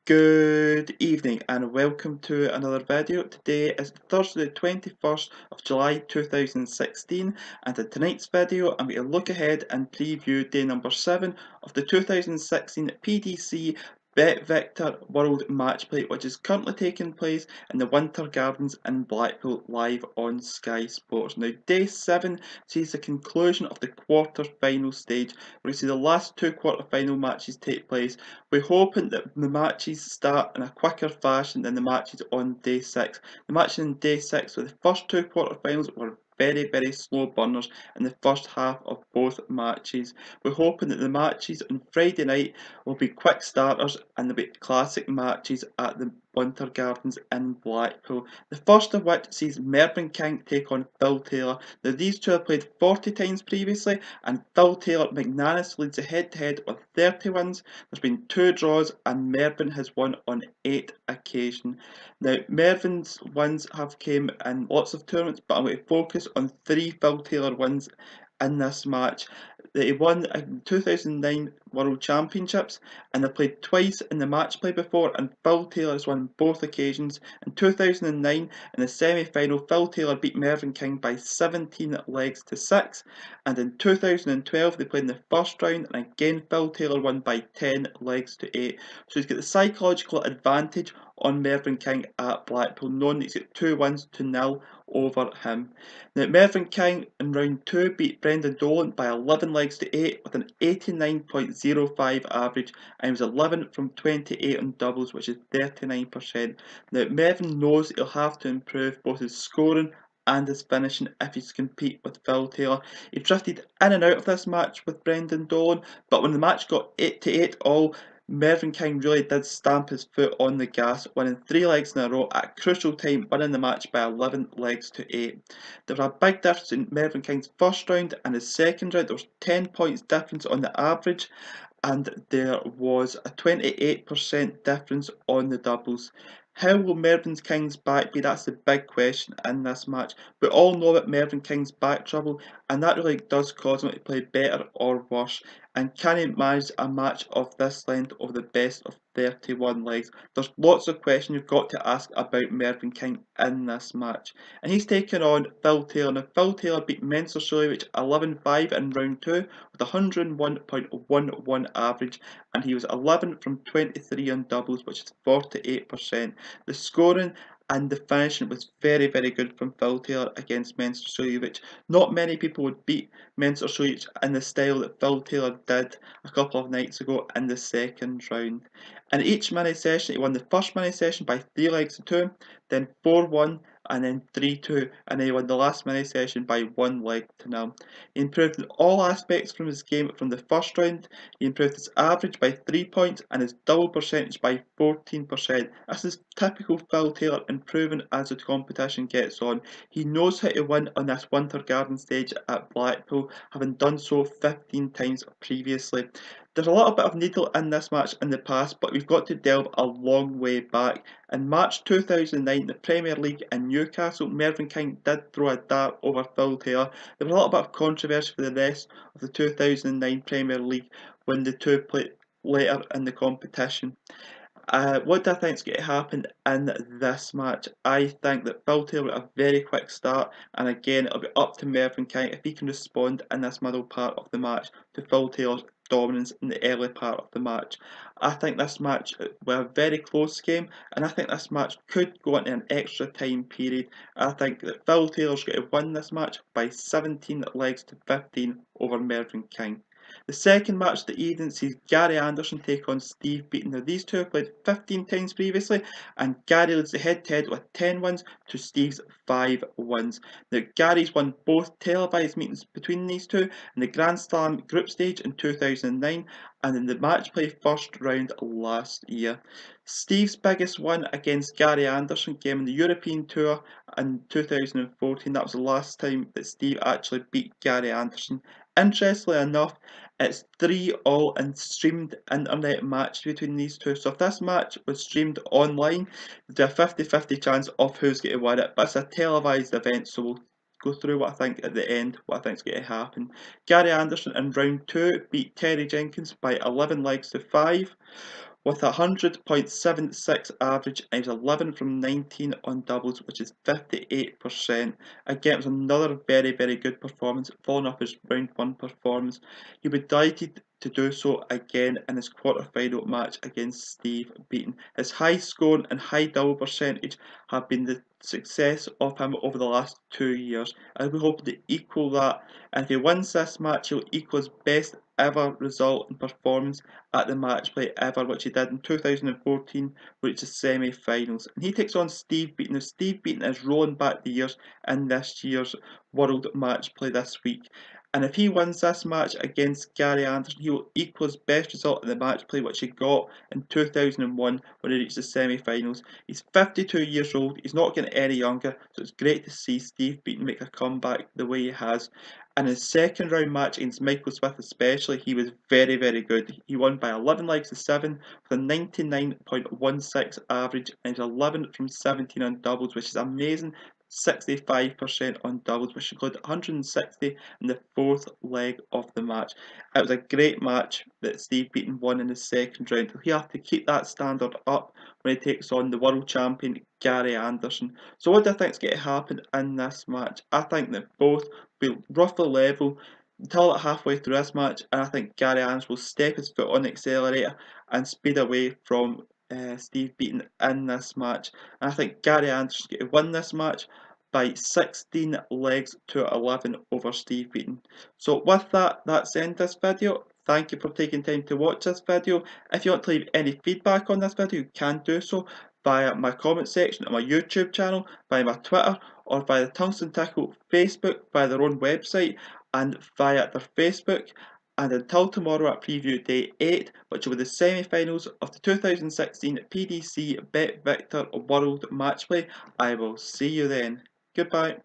Good evening and welcome to another video. Today is Thursday the 21st of July 2016, and in tonight's video I'm going to look ahead and preview day number 7 of the 2016 PDC BetVictor World Matchplay, which is currently taking place in the Winter Gardens in Blackpool, live on Sky Sports. Now day 7 sees the conclusion of the quarter-final stage, where we see the last two quarter-final matches take place. We're hoping that the matches start in a quicker fashion than the matches on day 6. The matches on day 6, so the first two quarterfinals, were very slow burners in the first half of both matches. We're hoping that the matches on Friday night will be quick starters and they'll be classic matches at the Winter Gardens in Blackpool. The first of which sees Mervyn King take on Phil Taylor. Now these two have played 40 times previously, and Phil Taylor magnanimously leads the head-to-head with 30 wins. There's been 2 draws and Mervyn has won on 8 occasions. Now Mervyn's wins have came in lots of tournaments, but I'm going to focus on 3 Phil Taylor wins in this match. That he won in 2009 World Championships, and they played twice in the match play before, and Phil Taylor has won both occasions. In 2009, in the semi-final, Phil Taylor beat Mervyn King by 17 legs to 6, and in 2012 they played in the first round, and again Phil Taylor won by 10 legs to 8. So he's got the psychological advantage on Mervyn King at Blackpool, knowing that he's got 2 wins to 0 over him. Now Mervyn King in round 2 beat Brendan Dolan by 11 legs to 8 with an 89.05 average, and he was 11 from 28 on doubles, which is 39%. Now Mervyn knows he'll have to improve both his scoring and his finishing if he's to compete with Phil Taylor. He drifted in and out of this match with Brendan Dolan, but when the match got 8-8 all, Mervyn King really did stamp his foot on the gas, winning 3 legs in a row at a crucial time, winning the match by 11 legs to 8. There was a big difference in Mervyn King's first round and his second round. There was 10 points difference on the average, and there was a 28% difference on the doubles. How will Mervyn King's back be? That's the big question in this match. We all know about Mervyn King's back trouble, and that really does cause him to play better or worse. And can he manage a match of this length over the best of 31 legs? There's lots of questions you've got to ask about Mervyn King in this match. And he's taking on Phil Taylor. Now, Phil Taylor beat Mensur Suljovic 11-5 in round 2 with 101.11 average, and he was 11 from 23 on doubles, which is 48%. The scoring and the finishing was very good from Phil Taylor against Mensur Suljovic. Not many people would beat Mensur Suljovic in the style that Phil Taylor did a couple of nights ago in the second round. In each mini session, he won the first mini session by 3 legs to 2, then 4-1, and then 3-2, and then he won the last mini session by 1 leg to 0. He improved in all aspects from his game from the first round. He improved his average by 3 points and his double percentage by 14%. This is typical Phil Taylor, improving as the competition gets on. He knows how to win on this Winter Garden stage at Blackpool, having done so 15 times previously. There's a little bit of needle in this match in the past, but we've got to delve a long way back. In March 2009, the Premier League in Newcastle, Mervyn King did throw a dart over Phil Taylor. There was a little bit of controversy for the rest of the 2009 Premier League when the two played later in the competition. What do I think is going to happen in this match? I think that Phil Taylor will have a very quick start, and again it'll be up to Mervyn King if he can respond in this middle part of the match to Phil Taylor's dominance in the early part of the match. I think this match will be a very close game, and I think this match could go into an extra time period. I think that Phil Taylor's going to win this match by 17 legs to 15 over Mervyn King. The second match of the evening sees Gary Anderson take on Steve Beaton. Now these two have played 15 times previously, and Gary leads the head-to-head with 10 wins to Steve's 5 wins. Now Gary's won both televised meetings between these two in the Grand Slam group stage in 2009 and in the match play first round last year. Steve's biggest win against Gary Anderson came in the European Tour in 2014. That was the last time that Steve actually beat Gary Anderson. Interestingly enough, it's 3-all in streamed internet match between these two. So if this match was streamed online, there's a 50-50 chance of who's going to win it. But it's a televised event, so we'll go through what I think at the end, what I think is going to happen. Gary Anderson in round 2 beat Terry Jenkins by 11 legs to 5. With a 100.76 average, and he was 11 from 19 on doubles, which is 58%. Again, it was another very, very good performance, following up his round 1 performance. He was delighted to do so again in his quarter-final match against Steve Beaton. His high scoring and high double percentage have been the success of him over the last 2 years, and we hope to equal that. And if he wins this match, he'll equal his best ever result and performance at the match play ever, which he did in 2014, which is semi-finals. And he takes on Steve Beaton. Now, Steve Beaton is rolling back the years in this year's World Match Play this week. And if he wins this match against Gary Anderson, he will equal his best result in the match play, which he got in 2001 when he reached the semi-finals. He's 52 years old. He's not getting any younger, so it's great to see Steve Beaton make a comeback the way he has. In his second round match against Michael Smith especially, he was very, very good. He won by 11 legs to 7 with a 99.16 average, and he's 11 from 17 on doubles, which is amazing. 65% on doubles, which included 160 in the fourth leg of the match. It was a great match that Steve Beaton won in the second round. He'll have to keep that standard up when he takes on the world champion Gary Anderson. So what do I think is going to happen in this match? I think that both will roughly level until halfway through this match, and I think Gary Anderson will step his foot on the accelerator and speed away from Steve Beaton in this match. And I think Gary Anderson is going to win this match by 16 legs to 11 over Steve Beaton. So with that, that's the end of this video. Thank you for taking time to watch this video. If you want to leave any feedback on this video, you can do so via my comment section on my YouTube channel, via my Twitter, or via the Tungsten Tackle Facebook, via their own website, and via their Facebook. And until tomorrow at preview day 8, which will be the semi-finals of the 2016 PDC BetVictor World Matchplay, I will see you then. Goodbye.